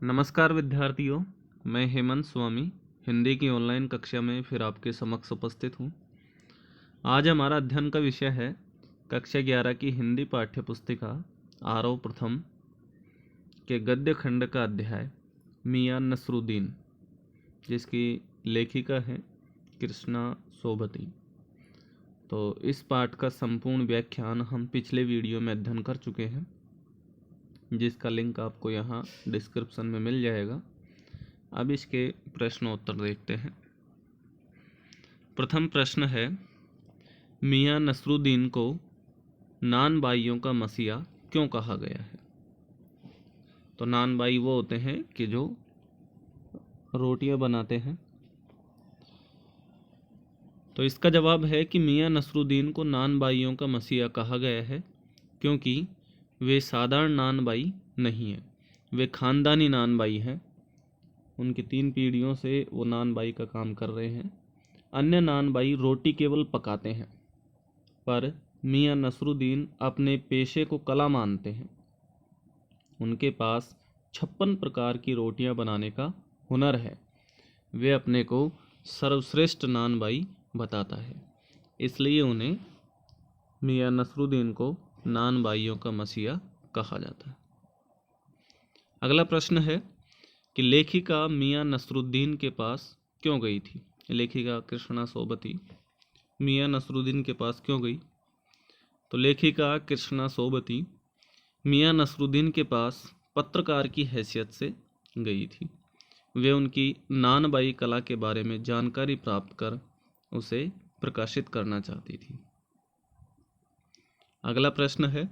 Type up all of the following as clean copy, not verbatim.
नमस्कार विद्यार्थियों, मैं हेमंत स्वामी हिंदी की ऑनलाइन कक्षा में फिर आपके समक्ष उपस्थित हूँ। आज हमारा अध्ययन का विषय है कक्षा 11 की हिंदी पाठ्य पुस्तिका आरव प्रथम के गद्य खंड का अध्याय मियां नसरुद्दीन, जिसकी लेखिका है कृष्णा सोबती। तो इस पाठ का संपूर्ण व्याख्यान हम पिछले वीडियो में अध्ययन कर चुके हैं, जिसका लिंक आपको यहाँ डिस्क्रिप्शन में मिल जाएगा। अब इसके प्रश्नोत्तर देखते हैं। प्रथम प्रश्न है, मियां नसरुद्दीन को नान बाइयों का मसीहा क्यों कहा गया है? तो नान बाई वो होते हैं कि जो रोटियां बनाते हैं। तो इसका जवाब है कि मियां नसरुद्दीन को नान बाइयों का मसीहा कहा गया है क्योंकि वे साधारण नान बाई नहीं है, वे खानदानी नान बाई हैं। उनकी 3 पीढ़ियों से वो नान बाई का काम कर रहे हैं। अन्य नान बाई रोटी केवल पकाते हैं, पर मियां नसरुद्दीन अपने पेशे को कला मानते हैं। उनके पास 56 प्रकार की रोटियां बनाने का हुनर है। वे अपने को सर्वश्रेष्ठ नान बाई बताता है, इसलिए उन्हें मियां नसरुद्दीन को नान बाइयों का मसीहा कहा जाता है। अगला प्रश्न है कि लेखिका मियां नसरुद्दीन के पास क्यों गई थी? लेखिका कृष्णा सोबती मियां नसरुद्दीन के पास क्यों गई? तो लेखिका कृष्णा सोबती मियां नसरुद्दीन के पास पत्रकार की हैसियत से गई थी। वे उनकी नान बाई कला के बारे में जानकारी प्राप्त कर उसे प्रकाशित करना चाहती थी। अगला प्रश्न है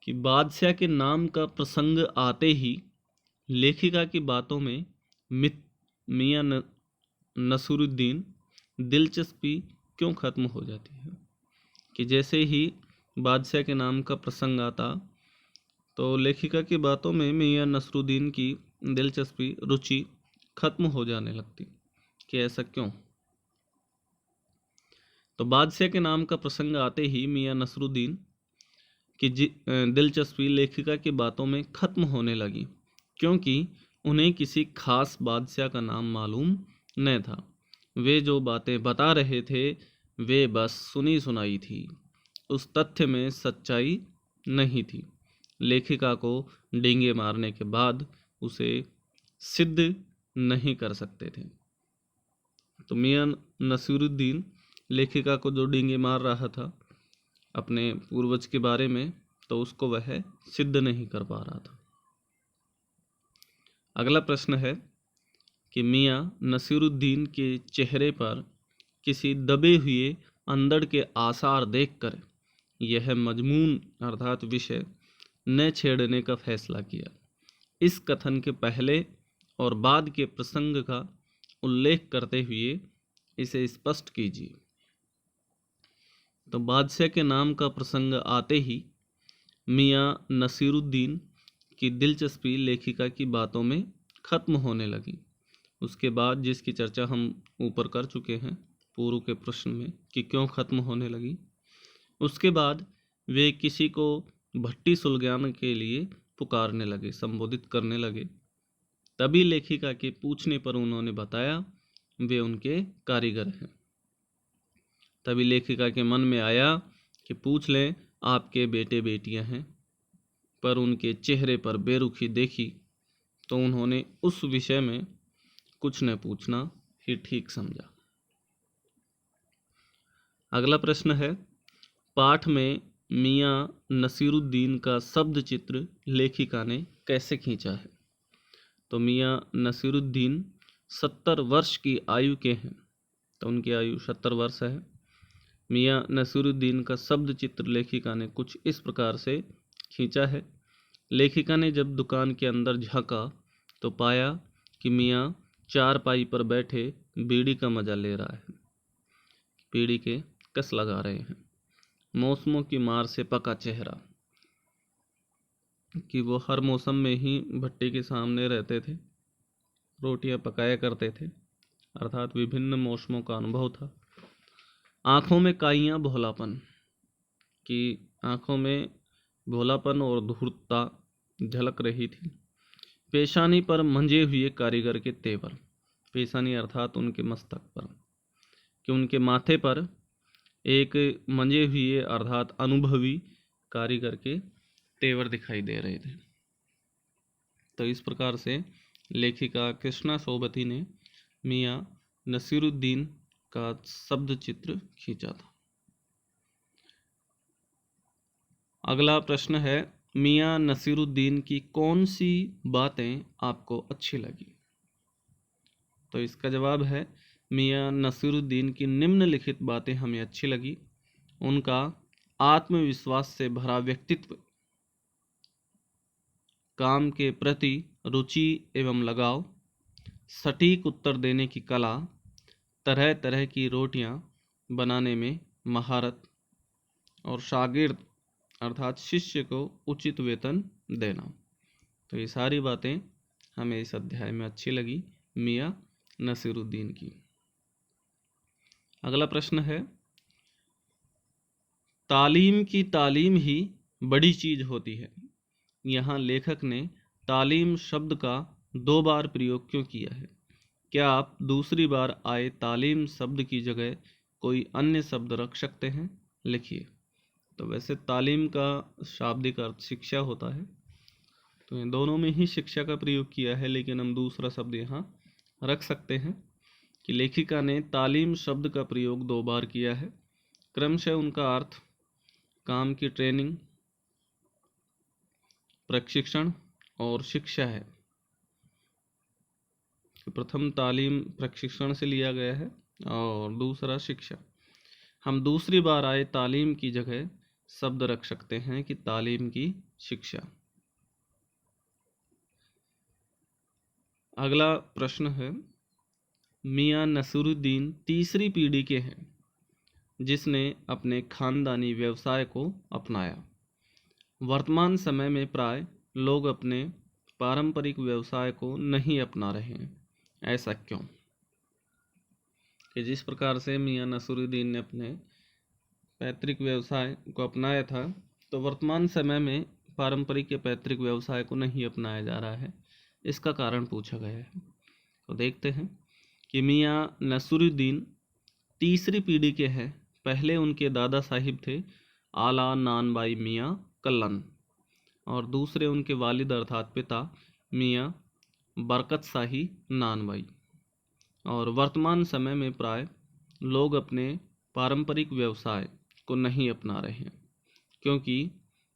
कि बादशाह के नाम का प्रसंग आते ही लेखिका की बातों में मियां नसरुद्दीन दिलचस्पी क्यों खत्म हो जाती है? कि जैसे ही बादशाह के नाम का प्रसंग आता तो लेखिका की बातों में मियां नसरुद्दीन की दिलचस्पी, रुचि खत्म हो जाने लगती। कि ऐसा क्यों? तो बादशाह के नाम का प्रसंग आते ही मियां नसरुद्दीन की दिलचस्पी लेखिका की बातों में खत्म होने लगी, क्योंकि उन्हें किसी खास बादशाह का नाम मालूम न था। वे जो बातें बता रहे थे वे बस सुनी सुनाई थी, उस तथ्य में सच्चाई नहीं थी। लेखिका को डींगे मारने के बाद उसे सिद्ध नहीं कर सकते थे। तो मियां नसीरुद्दीन लेखिका को जो डींगे मार रहा था अपने पूर्वज के बारे में, तो उसको वह सिद्ध नहीं कर पा रहा था। अगला प्रश्न है कि मियां नसीरुद्दीन के चेहरे पर किसी दबे हुए अंधड़ के आसार देखकर यह मजमून अर्थात विषय न छेड़ने का फैसला किया। इस कथन के पहले और बाद के प्रसंग का उल्लेख करते हुए इसे स्पष्ट कीजिए। तो बादशाह के नाम का प्रसंग आते ही मियां नसीरुद्दीन की दिलचस्पी लेखिका की बातों में खत्म होने लगी। उसके बाद जिसकी चर्चा हम ऊपर कर चुके हैं पूर्व के प्रश्न में कि क्यों खत्म होने लगी, उसके बाद वे किसी को भट्टी सुलगाने के लिए पुकारने लगे, संबोधित करने लगे। तभी लेखिका के पूछने पर उन्होंने बताया वे उनके कारीगर हैं। तभी लेखिका के मन में आया कि पूछ लें आपके बेटे बेटियां हैं, पर उनके चेहरे पर बेरुखी देखी तो उन्होंने उस विषय में कुछ न पूछना ही ठीक समझा। अगला प्रश्न है, पाठ में मियां नसीरुद्दीन का शब्द चित्र लेखिका ने कैसे खींचा है? तो मियां नसीरुद्दीन 70 वर्ष की आयु के हैं, तो उनकी आयु 70 वर्ष है। मियां नसीरुद्दीन का शब्द चित्र लेखिका ने कुछ इस प्रकार से खींचा है। लेखिका ने जब दुकान के अंदर झांका तो पाया कि मियां चारपाई पर बैठे बीड़ी का मजा ले रहा है, बीड़ी के कस लगा रहे हैं। मौसमों की मार से पका चेहरा, कि वो हर मौसम में ही भट्टी के सामने रहते थे, रोटियां पकाया करते थे, अर्थात विभिन्न मौसमों का अनुभव था। आँखों में काइयाँ भोलापन, कि आँखों में भोलापन और धूर्तता झलक रही थी। पेशानी पर मंजे हुए कारीगर के तेवर। पेशानी अर्थात उनके मस्तक पर, कि उनके माथे पर एक मंजे हुए अर्थात अनुभवी कारीगर के तेवर दिखाई दे रहे थे। तो इस प्रकार से लेखिका कृष्णा सोबती ने मियाँ नसीरुद्दीन का शब्द चित्र खींचा था। अगला प्रश्न है, मियाँ नसीरुद्दीन की कौन सी बातें आपको अच्छी लगी? तो इसका जवाब है, मियाँ नसीरुद्दीन की निम्नलिखित बातें हमें अच्छी लगी। उनका आत्मविश्वास से भरा व्यक्तित्व, काम के प्रति रुचि एवं लगाव, सटीक उत्तर देने की कला, तरह तरह की रोटियां बनाने में महारत और शागिर्द अर्थात शिष्य को उचित वेतन देना। तो ये सारी बातें हमें इस अध्याय में अच्छी लगी मियाँ नसीरुद्दीन की। अगला प्रश्न है, तालीम की तालीम ही बड़ी चीज होती है। यहाँ लेखक ने तालीम शब्द का 2 बार प्रयोग क्यों किया है? क्या आप दूसरी बार आए तालीम शब्द की जगह कोई अन्य शब्द रख सकते हैं? लिखिए। तो वैसे तालीम का शाब्दिक अर्थ शिक्षा होता है, तो इन दोनों में ही शिक्षा का प्रयोग किया है, लेकिन हम दूसरा शब्द यहाँ रख सकते हैं कि लेखिका ने तालीम शब्द का प्रयोग 2 बार किया है। क्रमशः उनका अर्थ काम की ट्रेनिंग, प्रशिक्षण और शिक्षा है। प्रथम तालीम प्रशिक्षण से लिया गया है और दूसरा शिक्षा। हम दूसरी बार आए तालीम की जगह शब्द रख सकते हैं कि तालीम की शिक्षा। अगला प्रश्न है, मियाँ नसीरुद्दीन तीसरी पीढ़ी के हैं जिसने अपने खानदानी व्यवसाय को अपनाया। वर्तमान समय में प्राय लोग अपने पारंपरिक व्यवसाय को नहीं अपना रहे हैं, ऐसा क्यों? कि जिस प्रकार से मियाँ नसीरुद्दीन ने अपने पैतृक व्यवसाय को अपनाया था, तो वर्तमान समय में पारंपरिक या पैतृक व्यवसाय को नहीं अपनाया जा रहा है। इसका कारण पूछा गया है। तो देखते हैं कि मियाँ नसीरुद्दीन तीसरी पीढ़ी के हैं। पहले उनके दादा साहिब थे आला नानबाई मियाँ कल्लन, और दूसरे उनके वालिद अर्थात पिता मियाँ बरकत शाही नानबाई। और वर्तमान समय में प्राय लोग अपने पारंपरिक व्यवसाय को नहीं अपना रहे हैं, क्योंकि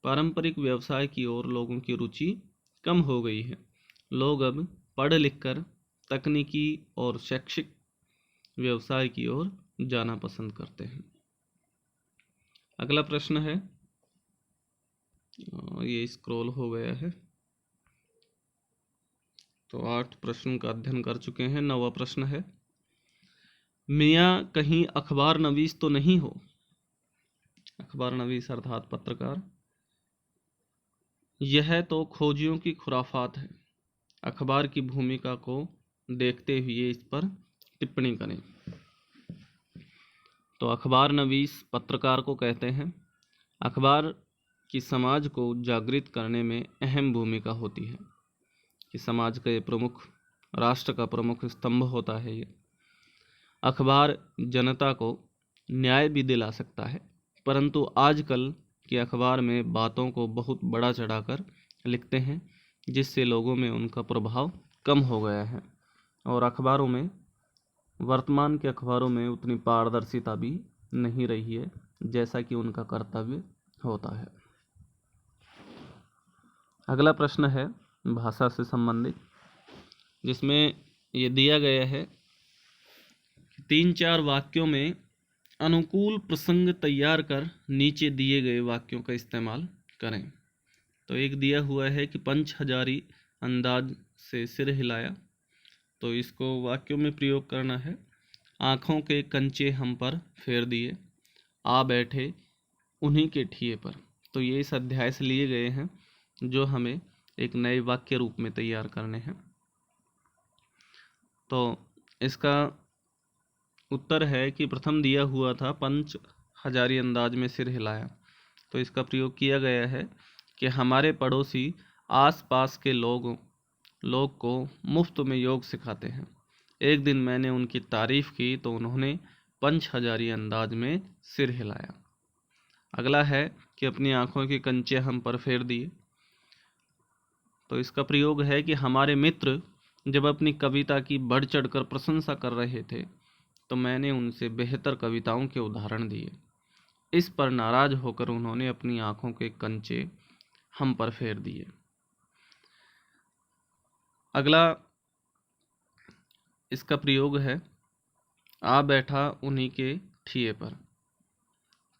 पारंपरिक व्यवसाय की ओर लोगों की रुचि कम हो गई है। लोग अब पढ़ लिख कर तकनीकी और शैक्षिक व्यवसाय की ओर जाना पसंद करते हैं। अगला प्रश्न है, ये स्क्रॉल हो गया है, तो 8 प्रश्न का अध्ययन कर चुके हैं। 9वां प्रश्न है, मियाँ कहीं अखबार नवीस तो नहीं हो? अखबार नवीस अर्थात पत्रकार। यह तो खोजियों की खुराफात है। अखबार की भूमिका को देखते हुए इस पर टिप्पणी करें। तो अखबार नवीस पत्रकार को कहते हैं। अखबार की समाज को जागृत करने में अहम भूमिका होती है, कि समाज का ये प्रमुख, राष्ट्र का प्रमुख स्तंभ होता है ये। अखबार जनता को न्याय भी दिला सकता है, परंतु आजकल के अखबार में बातों को बहुत बड़ा चढ़ाकर लिखते हैं, जिससे लोगों में उनका प्रभाव कम हो गया है। और अखबारों में, वर्तमान के अखबारों में उतनी पारदर्शिता भी नहीं रही है जैसा कि उनका कर्तव्य होता है। अगला प्रश्न है भाषा से संबंधित, जिसमें ये दिया गया है कि 3-4 वाक्यों में अनुकूल प्रसंग तैयार कर नीचे दिए गए वाक्यों का इस्तेमाल करें। तो एक दिया हुआ है कि पंच हजारी अंदाज से सिर हिलाया, तो इसको वाक्यों में प्रयोग करना है। आँखों के कंचे हम पर फेर दिए, आ बैठे उन्हीं के ठिए पर। तो ये इस अध्याय से लिए गए हैं, जो हमें एक नए वाक्य रूप में तैयार करने हैं। तो इसका उत्तर है कि प्रथम दिया हुआ था पंच हजारी अंदाज में सिर हिलाया, तो इसका प्रयोग किया गया है कि हमारे पड़ोसी आसपास के लोग को मुफ्त में योग सिखाते हैं। एक दिन मैंने उनकी तारीफ की तो उन्होंने पंच हजारी अंदाज में सिर हिलाया। अगला है कि अपनी आंखों के कंचे हम पर फेर दिए। तो इसका प्रयोग है कि हमारे मित्र जब अपनी कविता की बढ़ चढ़कर प्रशंसा कर रहे थे तो मैंने उनसे बेहतर कविताओं के उदाहरण दिए। इस पर नाराज होकर उन्होंने अपनी आंखों के कंचे हम पर फेर दिए। अगला इसका प्रयोग है आ बैठा उन्हीं के ठिए पर।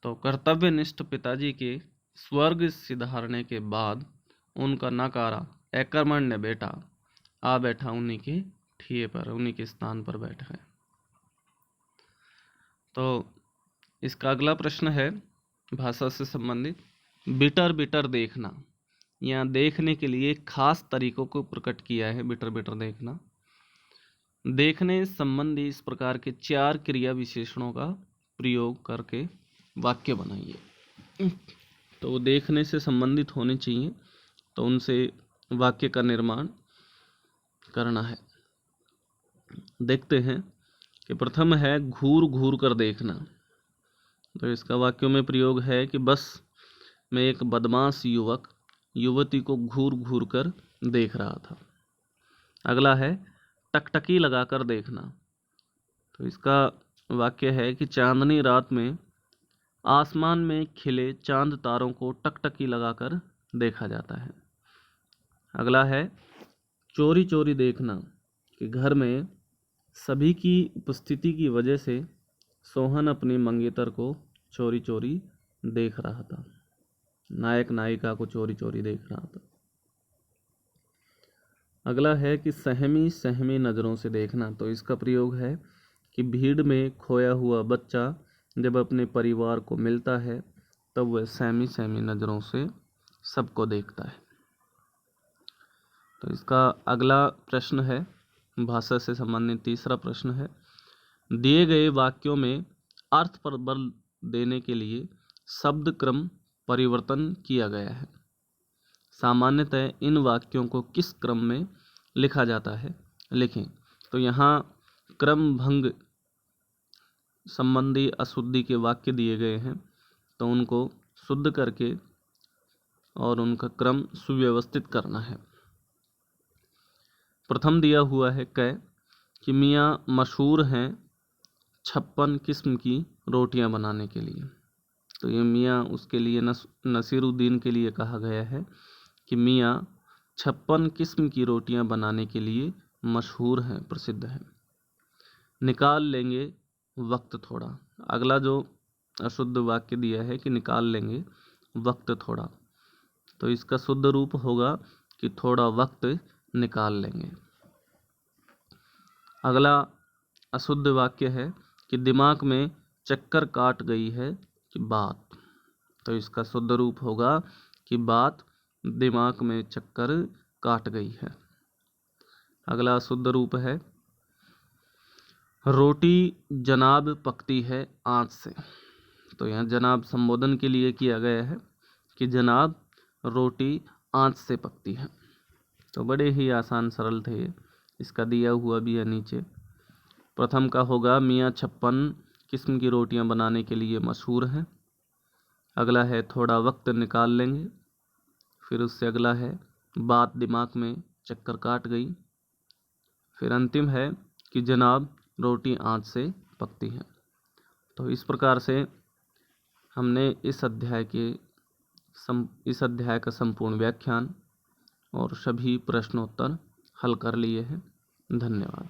तो कर्तव्यनिष्ठ पिताजी के स्वर्ग सिधारने के बाद उनका नकारा अकर्मण्य बेटा आ बैठा उन्हीं के ठिए पर, उन्हीं के स्थान पर बैठा है। तो इसका अगला प्रश्न है भाषा से संबंधित, बिटर बिटर देखना। यहाँ देखने के लिए खास तरीकों को प्रकट किया है। बिटर बिटर देखना, देखने संबंधी इस प्रकार के 4 क्रिया विशेषणों का प्रयोग करके वाक्य बनाइए। तो देखने से संबंधित होने चाहिए, तो उनसे वाक्य का निर्माण करना है। देखते हैं कि प्रथम है घूर घूर कर देखना। तो इसका वाक्यों में प्रयोग है कि बस मैं एक बदमाश युवक युवती को घूर घूर कर देख रहा था। अगला है टकटकी लगाकर देखना। तो इसका वाक्य है कि चांदनी रात में आसमान में खिले चांद तारों को टकटकी लगाकर देखा जाता है। अगला है चोरी चोरी देखना, कि घर में सभी की उपस्थिति की वजह से सोहन अपनी मंगेतर को चोरी चोरी देख रहा था। नायक नायिका को चोरी चोरी देख रहा था। अगला है कि सहमी सहमी नज़रों से देखना। तो इसका प्रयोग है कि भीड़ में खोया हुआ बच्चा जब अपने परिवार को मिलता है तब वह सहमी सहमी नज़रों से सबको देखता है। तो इसका अगला प्रश्न है भाषा से संबंधित तीसरा प्रश्न है, दिए गए वाक्यों में अर्थ पर बल देने के लिए शब्द क्रम परिवर्तन किया गया है। सामान्यतः इन वाक्यों को किस क्रम में लिखा जाता है, लिखें। तो यहाँ क्रम भंग संबंधी अशुद्धि के वाक्य दिए गए हैं, तो उनको शुद्ध करके और उनका क्रम सुव्यवस्थित करना है। प्रथम दिया हुआ है कै कि मियाँ मशहूर हैं 56 किस्म की रोटियां बनाने के लिए। तो ये मियाँ उसके लिए नसीरुद्दीन के लिए कहा गया है कि मियाँ 56 किस्म की रोटियां बनाने के लिए मशहूर हैं, प्रसिद्ध हैं। निकाल लेंगे वक्त थोड़ा। अगला जो अशुद्ध वाक्य दिया है कि निकाल लेंगे वक्त थोड़ा, तो इसका शुद्ध रूप होगा कि थोड़ा वक्त निकाल लेंगे। अगला अशुद्ध वाक्य है कि दिमाग में चक्कर काट गई है कि बात। तो इसका शुद्ध रूप होगा कि बात दिमाग में चक्कर काट गई है। अगला अशुद्ध रूप है रोटी जनाब पकती है आँच से। तो यहाँ जनाब संबोधन के लिए किया गया है कि जनाब रोटी आँच से पकती है। तो बड़े ही आसान सरल थे ये। इसका दिया हुआ भी है नीचे। प्रथम का होगा मियाँ 56 किस्म की रोटियां बनाने के लिए मशहूर हैं। अगला है थोड़ा वक्त निकाल लेंगे। फिर उससे अगला है बात दिमाग में चक्कर काट गई। फिर अंतिम है कि जनाब रोटी आँच से पकती है। तो इस प्रकार से हमने इस अध्याय का संपूर्ण व्याख्यान और सभी प्रश्नोत्तर हल कर लिए हैं। धन्यवाद।